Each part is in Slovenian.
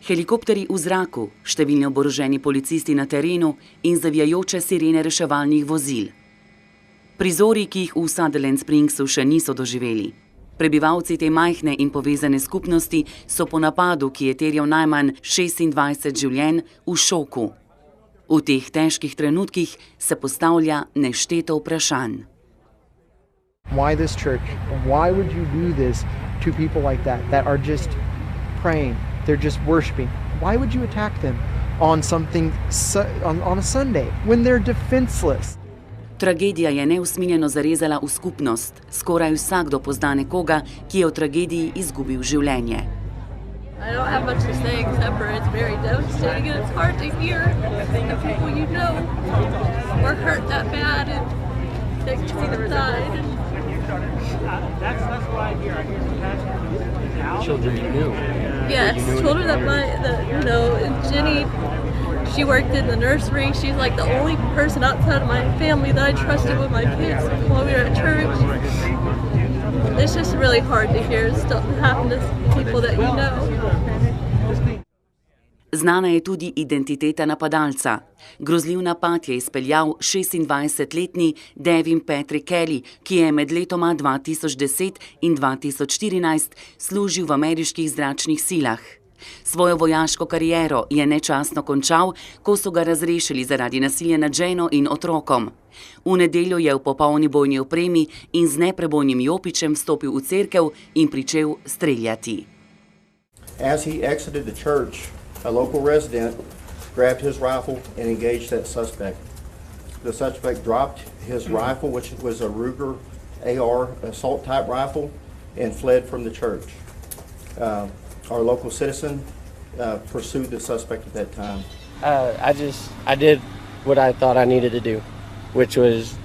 Helikopterji v zraku, številni oboroženi policisti na terenu in zavijajoče sirene reševalnih vozil. Prizori, ki jih v Sutherland Springsu še niso doživeli. Prebivalci te majhne in povezane skupnosti so po napadu, ki je terjal najmanj 26 življenj, v šoku. V teh težkih trenutkih se postavlja nešteto vprašanj. Why this church? Why would you do this to people like that are just praying? They're just worshiping. Why would you attack them on a Sunday when they're defenseless? Tragedija je neusmiljeno zarezala v skupnost. Skoraj vsakdo pozna nekoga, ki je v tragediji izgubil življenje. I don't have much to say except for it's very devastating and it's hard to hear the people you know were hurt that bad and that died. That's why I hear children you knew. Yes, children that and Jenny, she worked in the nursery. She's like the only person outside of my family that I trusted with my kids while we were at church. It's just really hard to hear stuff that happen to people that you know. Znana je tudi identiteta napadalca. Grozljiv napad je izpeljal 26-letni Devin Patrick Kelly, ki je med letoma 2010 in 2014 služil v ameriških zračnih silah. Svojo vojaško kariero je nečastno končal, ko so ga razrešili zaradi nasilja nad ženo in otrokom. V nedeljo je v popolni bojni opremi in z neprebojnim jopičem vstopil v cerkev in pričel streljati. As he exited the church, a local resident grabbed his rifle and engaged that suspect. The suspect dropped his rifle, which was a Ruger AR assault type rifle, and fled from the church. Our local citizen pursued the suspect at that time. I did what I thought I needed to do, which was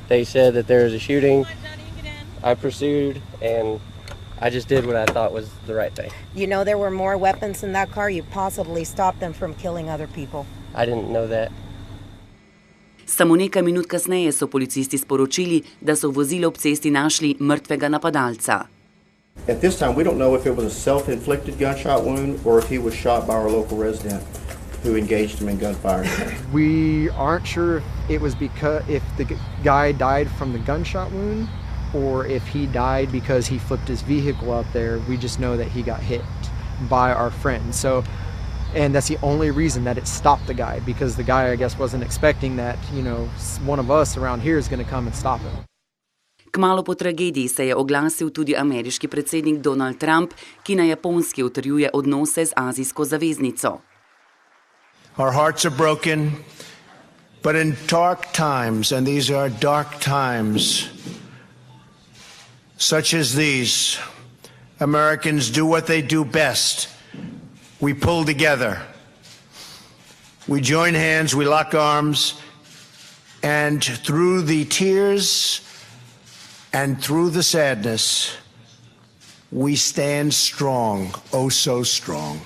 they said that there was a shooting. I pursued and I just did what I thought was the right thing. You know there were more weapons in that car. You possibly stopped them from killing other people. I didn't know that. Samo nekaj minut kasneje so policisti sporočili, da so v vozilu ob cesti našli mrtvega napadalca. At this time, we don't know if it was a self-inflicted gunshot wound or if he was shot by our local resident who engaged him in gunfire. We aren't sure if the guy died from the gunshot wound or if he died because he flipped his vehicle out there. We just know that he got hit by our friend. And that's the only reason that it stopped the guy, because the guy, I guess, wasn't expecting that, one of us around here is going to come and stop him. Kmalu po tragediji se je oglasil tudi ameriški predsednik Donald Trump, ki na Japonski utrjuje odnose z azijsko zaveznico. Our hearts are broken, but in dark times, and these are dark times, such as these, Americans do what they do best. We pull together. We join hands, we lock arms, and through the tears and through the sadness, we stand strong, oh so strong.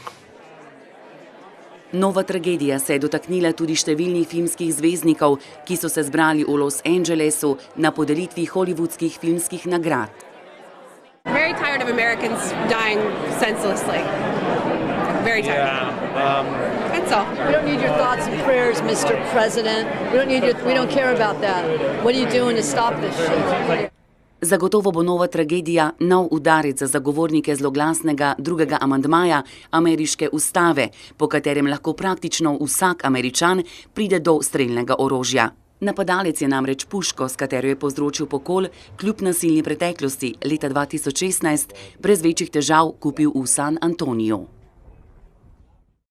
Nova tragedija se je dotaknila tudi številnih filmskih zvezdnikov, ki so se zbrali v Los Angelesu na podelitvi hollywoodskih filmskih nagrad. Very tired of Americans dying senselessly. Very tired. That's all. We don't need your thoughts and prayers, Mr. President. We don't care about that. What are you doing to stop this shit? Zagotovo bo nova tragedija nov udarec za zagovornike zloglasnega drugega amandmaja ameriške ustave, po katerem lahko praktično vsak Američan pride do strelnega orožja. Napadalec je namreč puško, s katero je povzročil pokol, kljub nasilni preteklosti leta 2016 brez večjih težav kupil v San Antoniju.